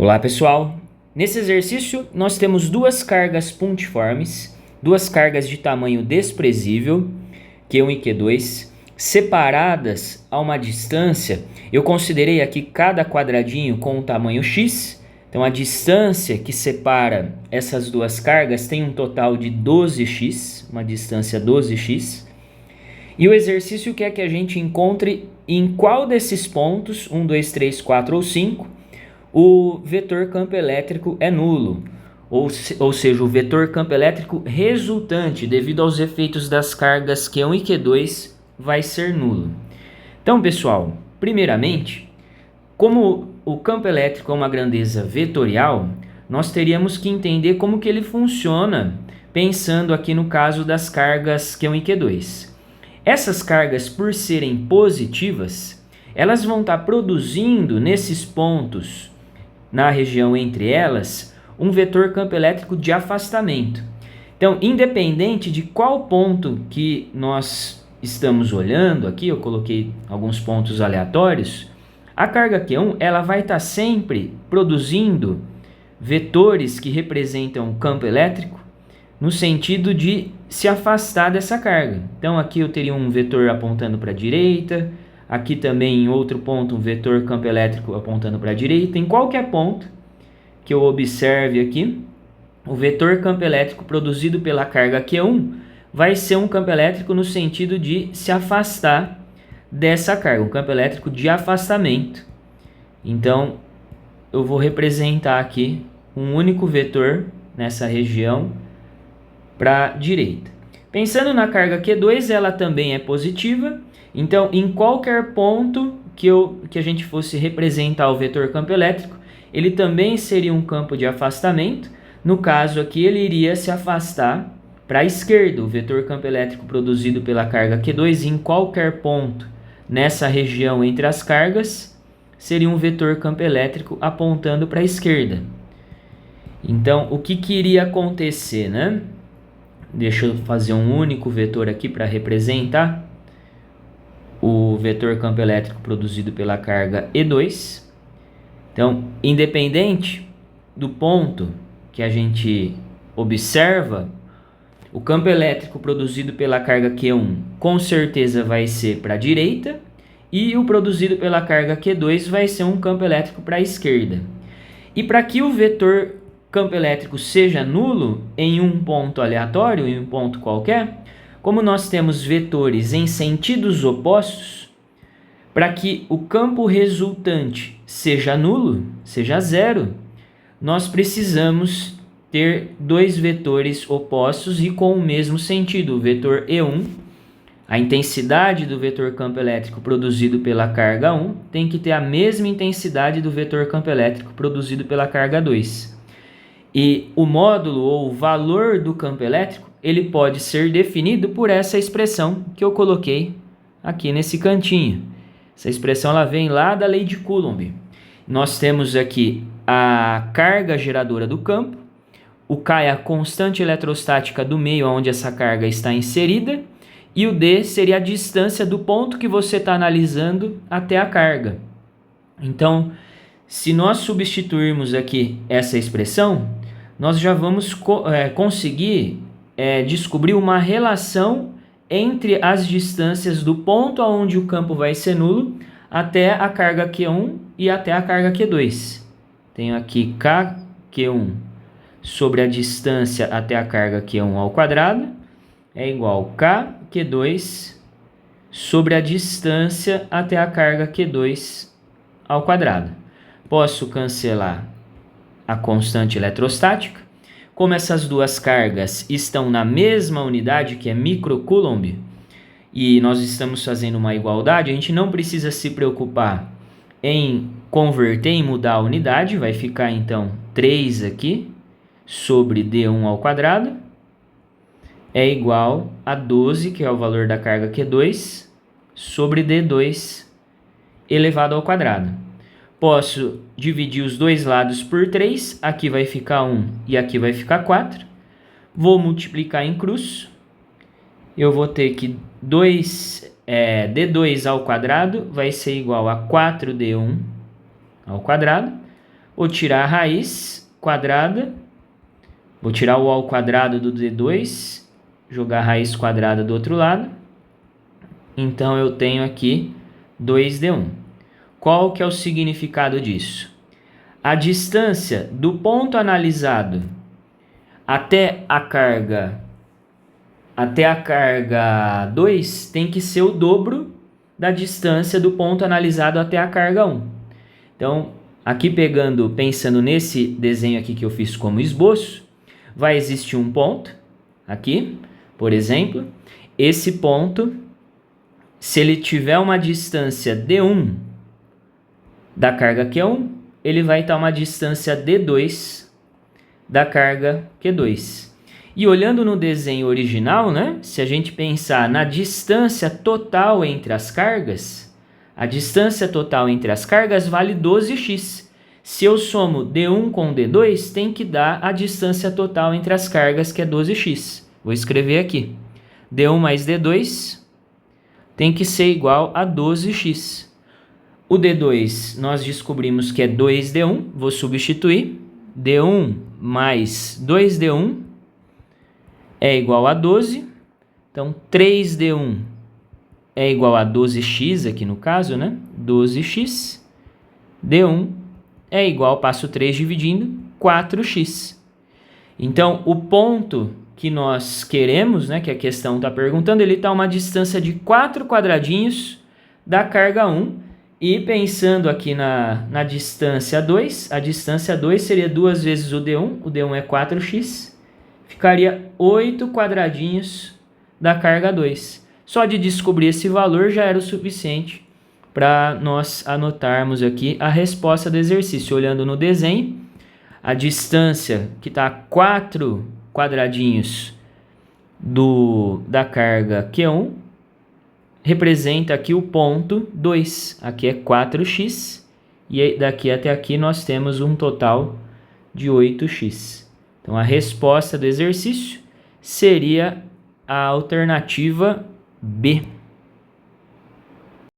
Olá pessoal, nesse exercício nós temos duas cargas pontiformes, duas cargas de tamanho desprezível, Q1 e Q2, separadas a uma distância. Eu considerei aqui cada quadradinho com o tamanho x, então a distância que separa essas duas cargas tem um total de 12x, uma distância 12x, e o exercício quer que a gente encontre em qual desses pontos, 1, 2, 3, 4 ou 5, o vetor campo elétrico é nulo, ou seja, o vetor campo elétrico resultante devido aos efeitos das cargas Q1 e Q2 vai ser nulo. Então, pessoal, primeiramente, como o campo elétrico é uma grandeza vetorial, nós teríamos que entender como que ele funciona, pensando aqui no caso das cargas Q1 e Q2. Essas cargas, por serem positivas, elas vão estar produzindo nesses pontos, na região entre elas, um vetor campo elétrico de afastamento. Então, independente de qual ponto que nós estamos olhando, aqui eu coloquei alguns pontos aleatórios, a carga Q1 ela vai estar sempre produzindo vetores que representam o campo elétrico no sentido de se afastar dessa carga. Então, aqui eu teria um vetor apontando para a direita, aqui também em outro ponto um vetor campo elétrico apontando para a direita. Em qualquer ponto que eu observe aqui, o vetor campo elétrico produzido pela carga Q1 vai ser um campo elétrico no sentido de se afastar dessa carga, um campo elétrico de afastamento. Então, eu vou representar aqui um único vetor nessa região para a direita. Pensando na carga Q2, ela também é positiva. Então, em qualquer ponto que a gente fosse representar o vetor campo elétrico, ele também seria um campo de afastamento. No caso aqui, ele iria se afastar para a esquerda, o vetor campo elétrico produzido pela carga Q2 em qualquer ponto nessa região entre as cargas, seria um vetor campo elétrico apontando para a esquerda. Então, o que iria acontecer, né? Deixa eu fazer um único vetor aqui para representar o vetor campo elétrico produzido pela carga E2. Então, independente do ponto que a gente observa, o campo elétrico produzido pela carga Q1 com certeza vai ser para a direita e o produzido pela carga Q2 vai ser um campo elétrico para a esquerda. E para que o vetor campo elétrico seja nulo em um ponto aleatório, em um ponto qualquer, como nós temos vetores em sentidos opostos, para que o campo resultante seja nulo, seja zero, nós precisamos ter dois vetores opostos e com o mesmo sentido. O vetor E1, a intensidade do vetor campo elétrico produzido pela carga 1 tem que ter a mesma intensidade do vetor campo elétrico produzido pela carga 2. E o módulo ou o valor do campo elétrico, ele pode ser definido por essa expressão que eu coloquei aqui nesse cantinho. Essa expressão ela vem lá da lei de Coulomb. Nós temos aqui a carga geradora do campo, o K é a constante eletrostática do meio onde essa carga está inserida, e o D seria a distância do ponto que você está analisando até a carga. Então, se nós substituirmos aqui essa expressão, nós já vamos conseguir descobrir uma relação entre as distâncias do ponto onde o campo vai ser nulo até a carga Q1 e até a carga Q2. Tenho aqui KQ1 sobre a distância até a carga Q1 ao quadrado é igual a KQ2 sobre a distância até a carga Q2 ao quadrado. Posso cancelar a constante eletrostática. Como essas duas cargas estão na mesma unidade, que é microcoulomb, e nós estamos fazendo uma igualdade, a gente não precisa se preocupar em converter, em mudar a unidade. Vai ficar então 3 aqui sobre D1 ao quadrado é igual a 12, que é o valor da carga Q2, sobre D2 elevado ao quadrado. Posso dividir os dois lados por 3, aqui vai ficar 1 e aqui vai ficar 4. Vou multiplicar em cruz, eu vou ter que D2 ao quadrado vai ser igual a 4D1 ao quadrado. Vou tirar a raiz quadrada, vou tirar o ao quadrado do D2, jogar a raiz quadrada do outro lado. Então, eu tenho aqui 2D1. Qual que é o significado disso? A distância do ponto analisado até a carga 2 tem que ser o dobro da distância do ponto analisado até a carga 1. Então, aqui pensando nesse desenho aqui que eu fiz como esboço, vai existir um ponto aqui, por exemplo. Esse ponto, se ele tiver uma distância D1 da carga Q1, ele vai estar uma distância D2 da carga Q2. E olhando no desenho original, né, se a gente pensar na distância total entre as cargas, a distância total entre as cargas vale 12x. Se eu somo D1 com D2, tem que dar a distância total entre as cargas, que é 12x. Vou escrever aqui. D1 mais D2 tem que ser igual a 12x. O D2 nós descobrimos que é 2D1, vou substituir. D1 mais 2D1 é igual a 12. Então, 3D1 é igual a 12x aqui no caso, né? 12x. D1 é igual, passo 3 dividindo, 4x. Então, o ponto que nós queremos, né, que a questão está perguntando, ele está a uma distância de 4 quadradinhos da carga 1. E pensando aqui na distância 2, a distância 2 seria 2 vezes o D1 é 4x, ficaria 8 quadradinhos da carga 2. Só de descobrir esse valor já era o suficiente para nós anotarmos aqui a resposta do exercício. Olhando no desenho, a distância que está a 4 quadradinhos da carga Q1, representa aqui o ponto 2. Aqui é 4x. E daqui até aqui nós temos um total de 8x. Então, a resposta do exercício seria a alternativa B.